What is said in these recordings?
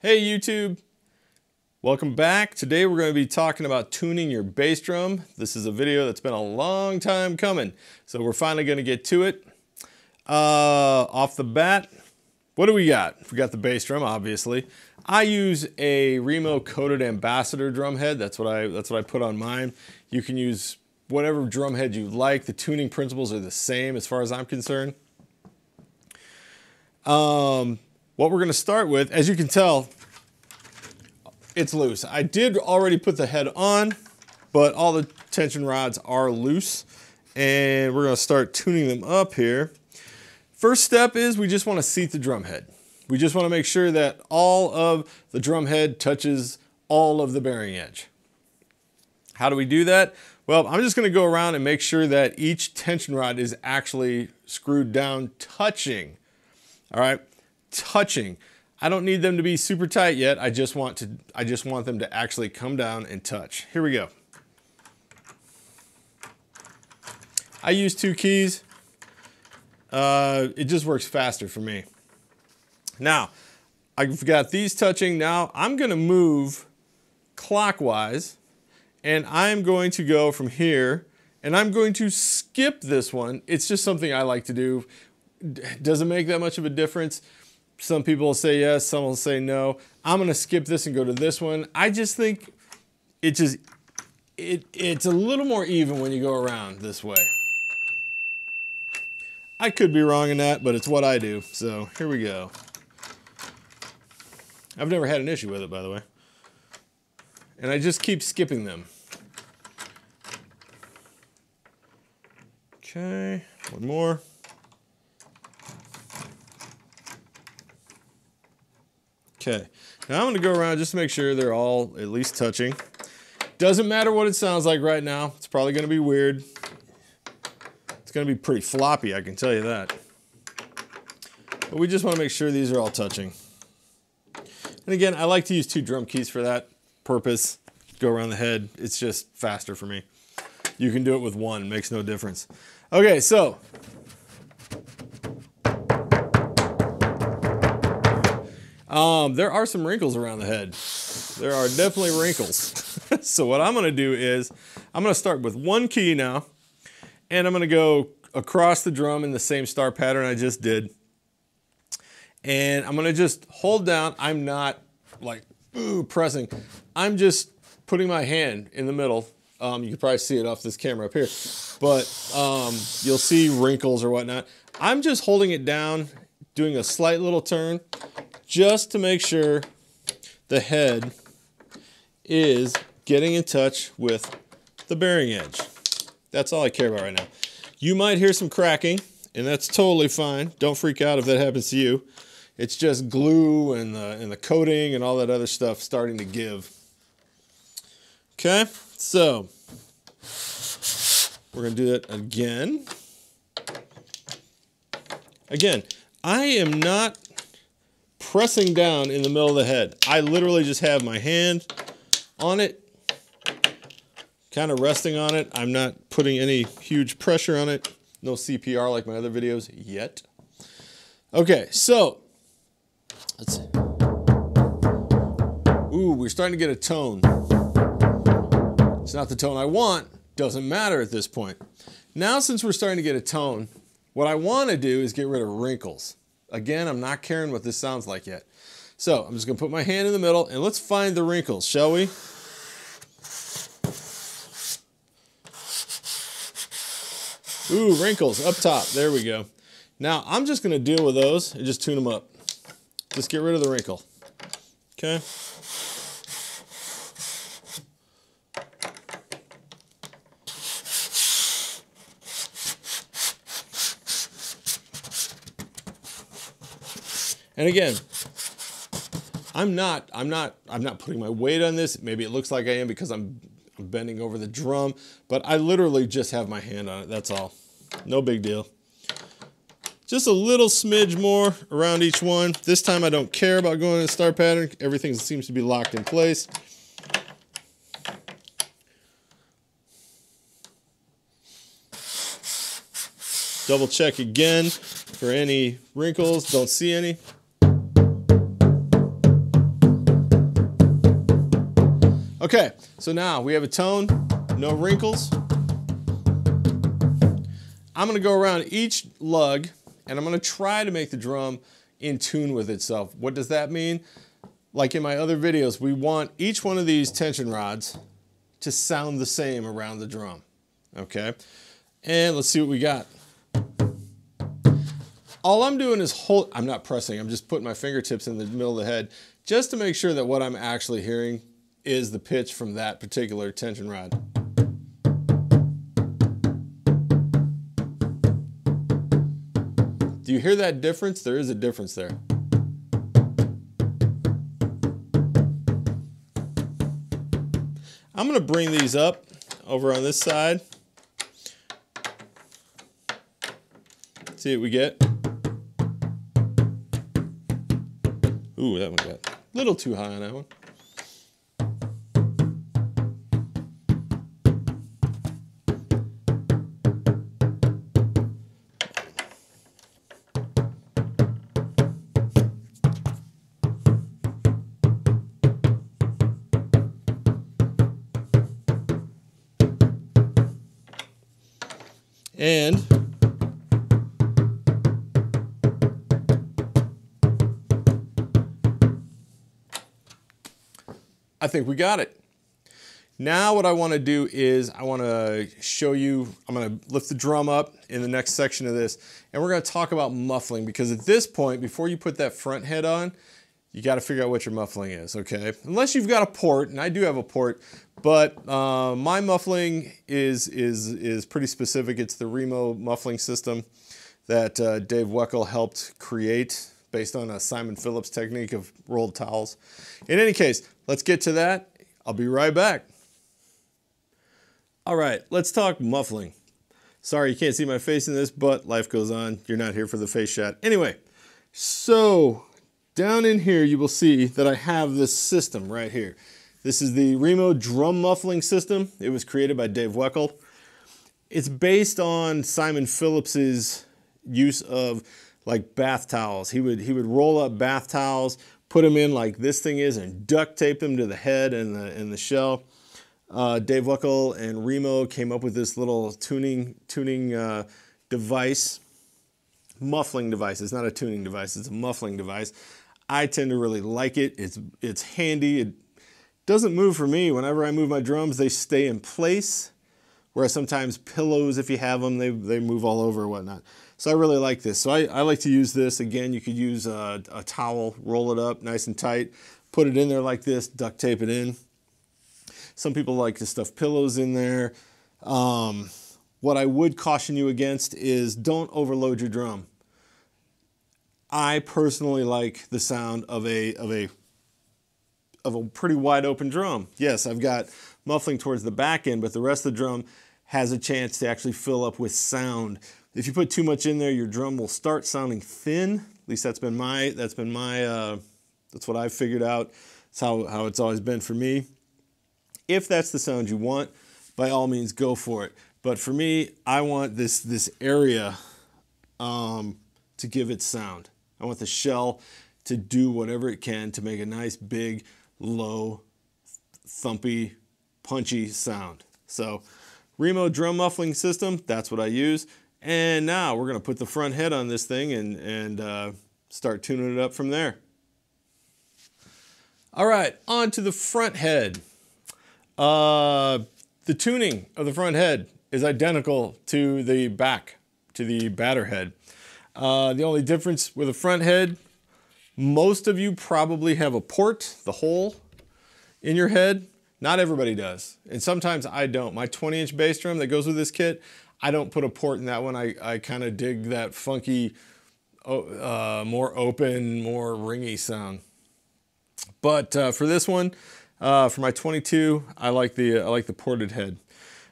Hey YouTube, welcome back. Today we're going to be talking about tuning your bass drum. This is a video that's been a long time coming, so we're finally going to get to it. Off the bat, what do we got? We got the bass drum, obviously. I use a Remo coated ambassador drum head. That's what I put on mine. You can use whatever drum head you like. The tuning principles are the same as far as I'm concerned. What we're going to start with, as you can tell, it's loose. I did already put the head on, but all the tension rods are loose, and we're going to start tuning them up here. First step is we just want to seat the drum head. We just want to make sure that all of the drum head touches all of the bearing edge. How do we do that? Well, I'm just going to go around and make sure that each tension rod is actually screwed down, touching. All right, touching. I don't need them to be super tight yet. I just want them to actually come down and touch. Here we go. I use 2 keys. It just works faster for me. Now, I've got these touching. Now I'm going to move clockwise, and I'm going to go from here, and I'm going to skip this one. It's just something I like to do. Doesn't make that much of a difference. Some people will say yes, some will say no. I'm going to skip this and go to this one. I just think it's a little more even when you go around this way. I could be wrong in that, but it's what I do. So here we go. I've never had an issue with it, by the way. And I just keep skipping them. Okay, one more. Okay, now I'm going to go around just to make sure they're all at least touching. Doesn't matter what it sounds like right now. It's probably going to be weird. It's going to be pretty floppy, I can tell you that. But we just want to make sure these are all touching. And again, I like to use 2 drum keys for that purpose. Go around the head. It's just faster for me. You can do it with 1. Makes no difference. Okay, so there are some wrinkles around the head. There are definitely wrinkles. So what I'm going to do is I'm going to start with 1 key now, and I'm going to go across the drum in the same star pattern I just did. And I'm going to just hold down. I'm not like pressing. I'm just putting my hand in the middle. You can probably see it off this camera up here, but you'll see wrinkles or whatnot. I'm just holding it down, doing a slight little turn, just to make sure the head is getting in touch with the bearing edge. That's all I care about right now. You might hear some cracking, and that's totally fine. Don't freak out if that happens to you. It's just glue and the coating and all that other stuff starting to give. Okay, so we're going to do it again. Again, I am not pressing down in the middle of the head. I literally just have my hand on it, kind of resting on it. I'm not putting any huge pressure on it. No CPR like my other videos yet. Okay, so let's see. Ooh, we're starting to get a tone. It's not the tone I want. Doesn't matter at this point. Now, since we're starting to get a tone, what I want to do is get rid of wrinkles. Again, I'm not caring what this sounds like yet. So I'm just going to put my hand in the middle, and let's find the wrinkles, shall we? Ooh, wrinkles up top. There we go. Now, I'm just going to deal with those and just tune them up. Just get rid of the wrinkle. Okay? And again, I'm not putting my weight on this. Maybe it looks like I am because I'm bending over the drum, but I literally just have my hand on it. That's all. No big deal. Just a little smidge more around each one. This time I don't care about going in a star pattern. Everything seems to be locked in place. Double check again for any wrinkles. Don't see any. Okay, so now we have a tone, no wrinkles. I'm gonna go around each lug and I'm gonna try to make the drum in tune with itself. What does that mean? Like in my other videos, we want each one of these tension rods to sound the same around the drum, okay? And let's see what we got. All I'm doing is I'm not pressing, I'm just putting my fingertips in the middle of the head just to make sure that what I'm actually hearing is the pitch from that particular tension rod. Do you hear that difference? There is a difference there. I'm gonna bring these up over on this side. See what we get. Ooh, that one got a little too high on that one. And I think we got it. Now what I want to do is I want to show you, I'm going to lift the drum up in the next section of this, and we're going to talk about muffling, because at this point, before you put that front head on, you got to figure out what your muffling is, okay? Unless you've got a port, and I do have a port, but my muffling is pretty specific. It's the Remo muffling system that Dave Weckl helped create based on a Simon Phillips technique of rolled towels. In any case, let's get to that. I'll be right back. All right, let's talk muffling. Sorry you can't see my face in this, but life goes on. You're not here for the face shot. Anyway, so down in here you will see that I have this system right here. This is the Remo drum muffling system. It was created by Dave Weckl. It's based on Simon Phillips's use of like bath towels. He would roll up bath towels, put them in like this thing is, and duct tape them to the head and the shell. Dave Weckl and Remo came up with this little tuning device, muffling device. It's not a tuning device, it's a muffling device. I tend to really like it. It's handy. It doesn't move for me. Whenever I move my drums, they stay in place. Whereas sometimes pillows, if you have them, they move all over or whatnot. So I really like this. So I like to use this. Again, you could use a towel, roll it up nice and tight, put it in there like this, duct tape it in. Some people like to stuff pillows in there. What I would caution you against is don't overload your drum. I personally like the sound of a pretty wide open drum. Yes, I've got muffling towards the back end, but the rest of the drum has a chance to actually fill up with sound. If you put too much in there, your drum will start sounding thin. At least that's what I've figured out. It's how it's always been for me. If that's the sound you want, by all means go for it. But for me, I want this area to give it sound. I want the shell to do whatever it can to make a nice, big, low, thumpy, punchy sound. So Remo drum muffling system, that's what I use. And now we're going to put the front head on this thing and start tuning it up from there. All right, on to the front head. The tuning of the front head is identical to the back, to the batter head. The only difference with the front head, most of you probably have a port, the hole in your head. Not everybody does, and sometimes I don't. My 20-inch bass drum that goes with this kit, I don't put a port in that one. I kind of dig that funky, more open, more ringy sound. But for this one, for my 22, I like the ported head.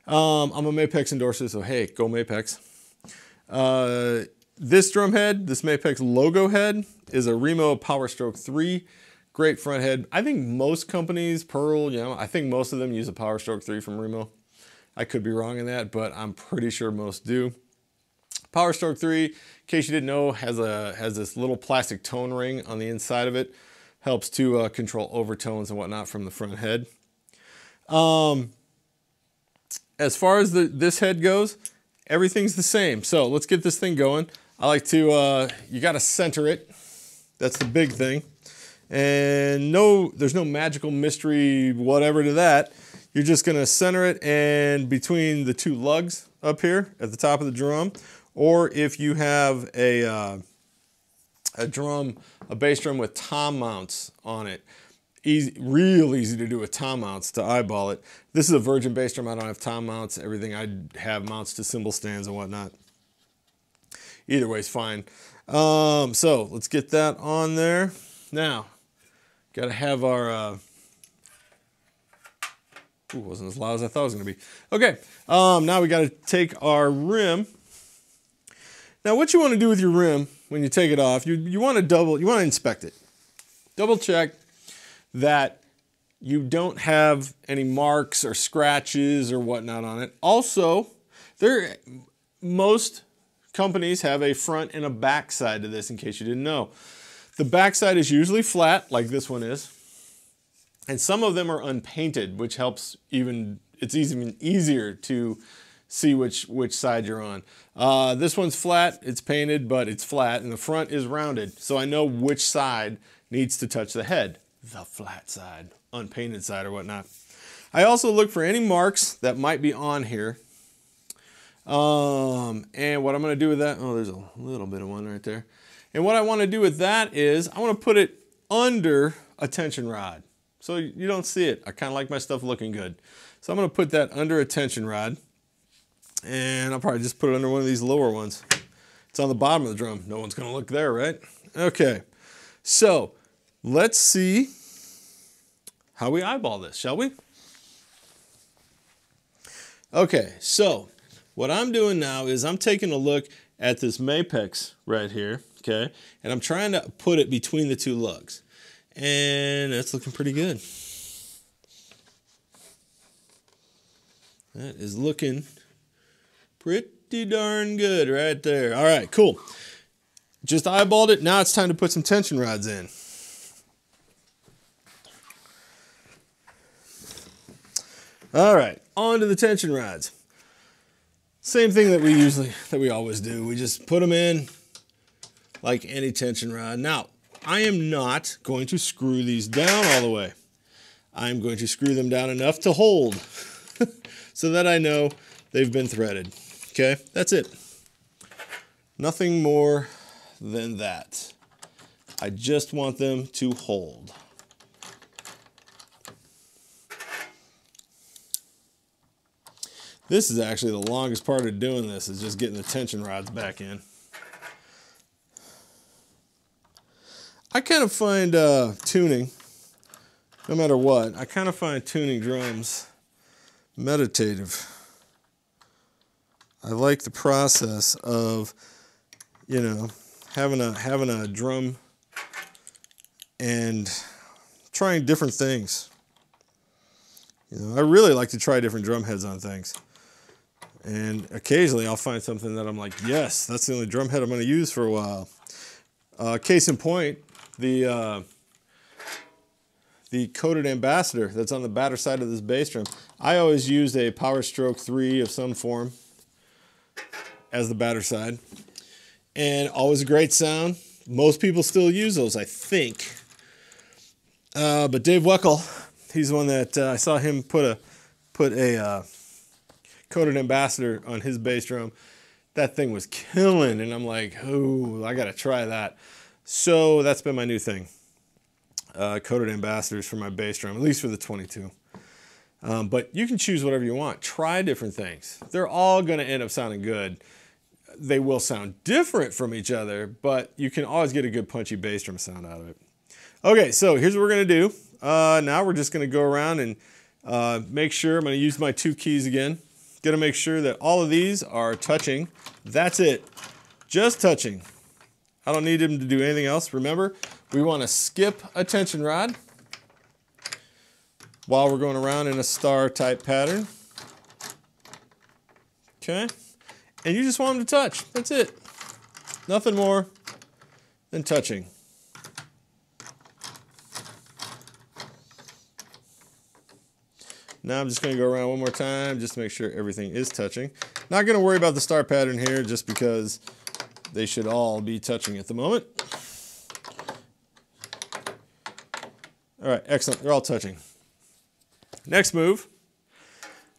I'm a Mapex endorser, so hey, go Mapex. This drum head, this Mapex logo head, is a Remo Power Stroke 3. Great front head. I think most companies, Pearl, I think most of them use a Power Stroke 3 from Remo. I could be wrong in that, but I'm pretty sure most do. Power Stroke 3, in case you didn't know, has this little plastic tone ring on the inside of it. Helps to control overtones and whatnot from the front head. As far as this head goes, everything's the same. So let's get this thing going. I like to, you got to center it. That's the big thing. And there's no magical mystery whatever to that. You're just going to center it and between the two lugs up here at the top of the drum, or if you have a bass drum with tom mounts on it, real easy to do with tom mounts to eyeball it. This is a virgin bass drum. I don't have tom mounts. Everything I have mounts to cymbal stands and whatnot. Either way is fine. So let's get that on there. Now, got to have our... Ooh, wasn't as loud as I thought it was going to be. Okay, now we got to take our rim. Now, what you want to do with your rim when you take it off, you want to inspect it. Double check that you don't have any marks or scratches or whatnot on it. Also, most companies have a front and a back side to this, in case you didn't know. The back side is usually flat, like this one is. And some of them are unpainted, which helps it's even easier to see which side you're on. This one's flat, it's painted, but it's flat, and the front is rounded. So I know which side needs to touch the head. The flat side, unpainted side or whatnot. I also look for any marks that might be on here. And what I'm gonna do with that, oh, there's a little bit of one right there. And what I wanna do with that is, I wanna put it under a tension rod. So you don't see it. I kind of like my stuff looking good. So I'm going to put that under a tension rod. And I'll probably just put it under one of these lower ones. It's on the bottom of the drum. No one's going to look there, right? Okay. So let's see how we eyeball this, shall we? Okay. So what I'm doing now is I'm taking a look at this Mapex right here. Okay. And I'm trying to put it between the two lugs. And that's looking pretty good. That is looking pretty darn good right there. All right, cool. Just eyeballed it. Now it's time to put some tension rods in. All right, on to the tension rods. Same thing that we always do. We just put them in like any tension rod. Now, I am not going to screw these down all the way. I'm going to screw them down enough to hold so that I know they've been threaded. Okay, that's it. Nothing more than that. I just want them to hold. This is actually the longest part of doing this, is just getting the tension rods back in. I kind of find tuning, no matter what, I kind of find tuning drums meditative. I like the process of, you know, having a drum and trying different things. You know, I really like to try different drum heads on things. And occasionally I'll find something that I'm like, yes, that's the only drum head I'm going to use for a while. Case in point, the coated Ambassador that's on the batter side of this bass drum. I always used a Power Stroke 3 of some form as the batter side. And always a great sound. Most people still use those, I think. But Dave Weckl, he's the one that I saw him put a coated Ambassador on his bass drum. That thing was killing, and I'm like, oh, I gotta try that. So that's been my new thing. Coated Ambassadors for my bass drum, at least for the 22. But you can choose whatever you want. Try different things. They're all gonna end up sounding good. They will sound different from each other, but you can always get a good punchy bass drum sound out of it. Okay, so here's what we're gonna do. Now we're just gonna go around and make sure, I'm gonna use my 2 keys again. Gonna make sure that all of these are touching. That's it, just touching. I don't need them to do anything else. Remember, we wanna skip a tension rod while we're going around in a star type pattern. Okay, and you just want them to touch, that's it. Nothing more than touching. Now I'm just going to go around one more time just to make sure everything is touching. Not going to worry about the star pattern here just because they should all be touching at the moment. All right, excellent. They're all touching. Next move,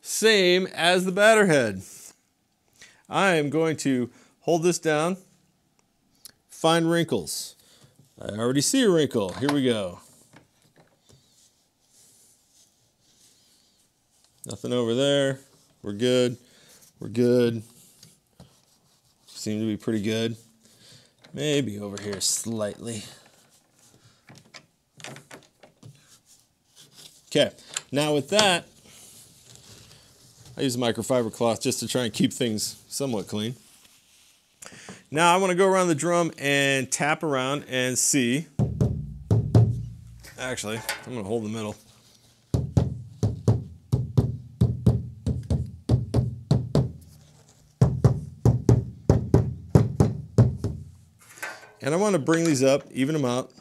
same as the batter head. I am going to hold this down, find wrinkles. I already see a wrinkle. Here we go. Nothing over there. We're good. We're good. Seem to be pretty good. Maybe over here slightly. Okay, now with that, I use a microfiber cloth just to try and keep things somewhat clean. Now I want to go around the drum and tap around and see. Actually, I'm going to hold the middle. And I want to bring these up, even them out.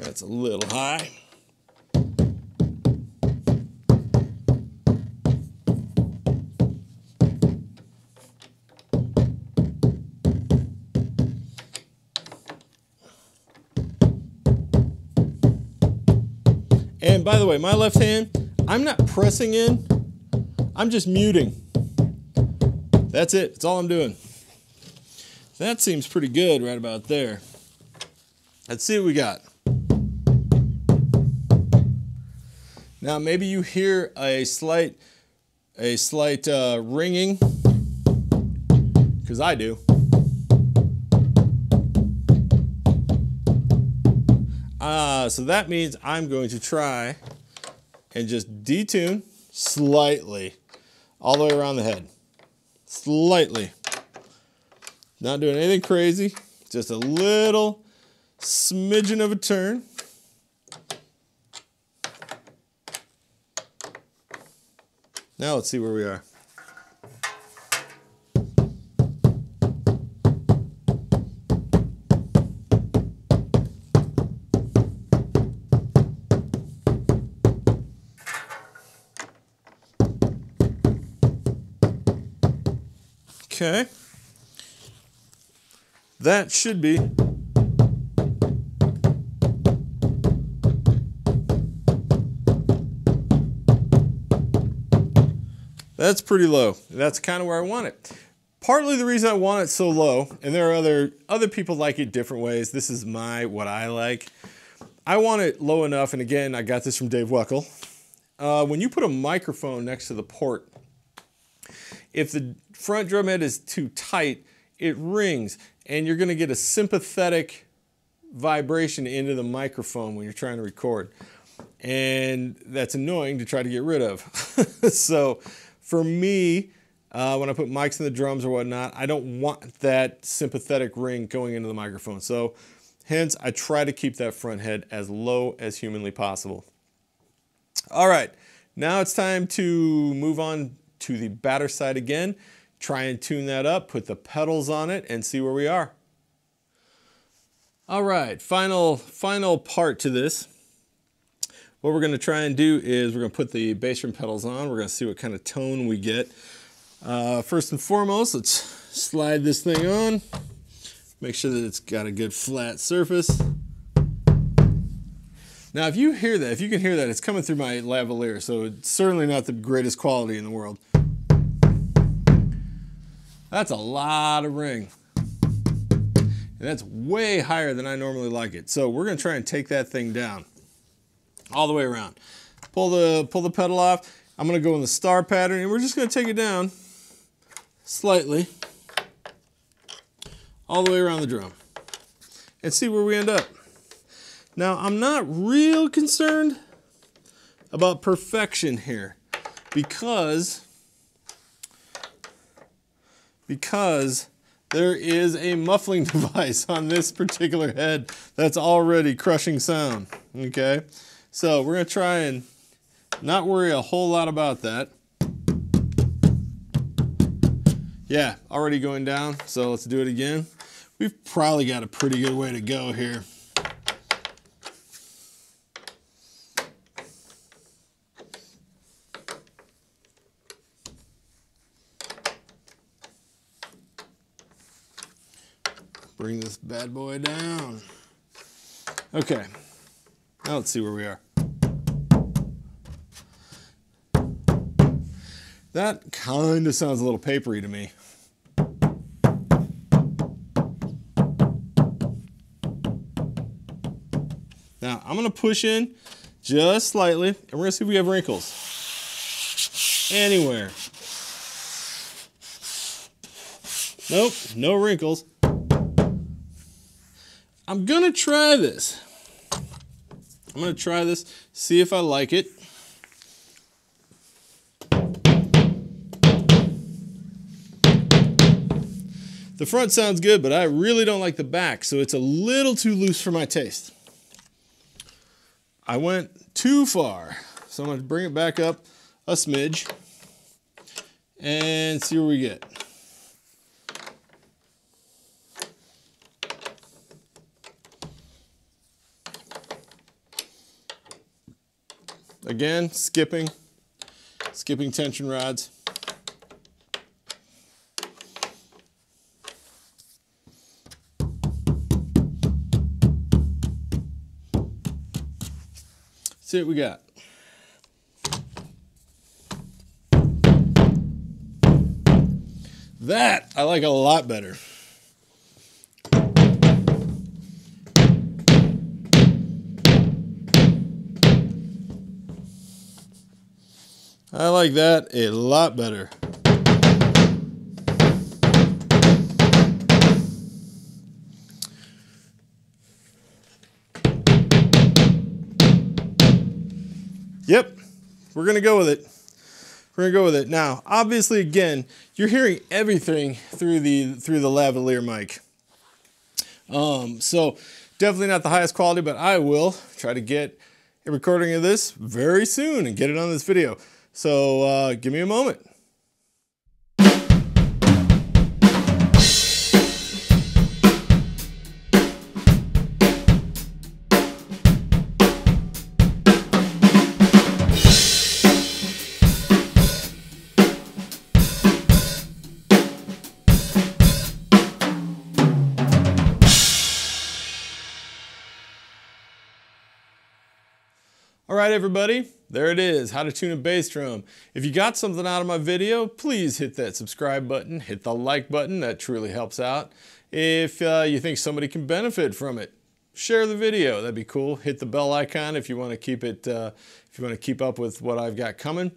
That's a little high. And by the way, my left hand, I'm not pressing in, I'm just muting. That's it, that's all I'm doing. That seems pretty good right about there. Let's see what we got. Now maybe you hear a slight ringing, because I do. So that means I'm going to try and just detune slightly all the way around the head. Slightly. Not doing anything crazy, just a little smidgen of a turn. Now let's see where we are. Okay. That should be that's pretty low. That's kind of where I want it. Partly the reason I want it so low, and there are other people like it different ways. This is what I like. I want it low enough, and again, I got this from Dave Weckel. When you put a microphone next to the port, if the front drum head is too tight, it rings, and you're going to get a sympathetic vibration into the microphone when you're trying to record. And that's annoying to try to get rid of. So for me, when I put mics in the drums or whatnot, I don't want that sympathetic ring going into the microphone. So hence, I try to keep that front head as low as humanly possible. All right, now it's time to move on to the batter side again. Try and tune that up, put the pedals on it, and see where we are. All right, final part to this. What we're going to try and do is we're going to put the bass drum pedals on. We're going to see what kind of tone we get. First and foremost, let's slide this thing on. Make sure that it's got a good flat surface. Now, if you hear that, if you can hear that, it's coming through my lavalier, so it's certainly not the greatest quality in the world. That's a lot of ring. And that's way higher than I normally like it. So we're going to try and take that thing down all the way around. Pull the pedal off. I'm going to go in the star pattern, and we're just going to take it down slightly all the way around the drum and see where we end up. Now, I'm not real concerned about perfection here because because there is a muffling device on this particular head that's already crushing sound, okay? So we're gonna try and not worry a whole lot about that. Yeah, already going down, so let's do it again. We've probably got a pretty good way to go here. Bring this bad boy down. Okay, now let's see where we are. That kind of sounds a little papery to me. Now I'm gonna push in just slightly and we're gonna see if we have wrinkles. Anywhere. Nope, no wrinkles. I'm gonna try this. I'm gonna try this, see if I like it. The front sounds good, but I really don't like the back, so it's a little too loose for my taste. I went too far, so I'm gonna bring it back up a smidge and see where we get. Again, skipping tension rods. See what we got. That I like a lot better. I like that a lot better. Yep, we're gonna go with it. We're gonna go with it. Now, obviously, again, you're hearing everything through the lavalier mic. So definitely not the highest quality, but I will try to get a recording of this very soon and get it on this video. So give me a moment. All right, everybody, there it is, how to tune a bass drum. If you got something out of my video, please hit that subscribe button, hit the like button, that truly helps out. If you think somebody can benefit from it, share the video, that'd be cool. Hit the bell icon if you want to keep it, if you want to keep up with what I've got coming.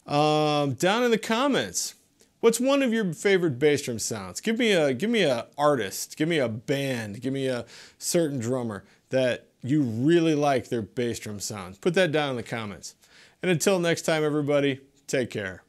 Down in the comments, what's one of your favorite bass drum sounds? Give me a artist, give me a band, give me a certain drummer that you really like their bass drum sounds. Put that down in the comments. And until next time, everybody, take care.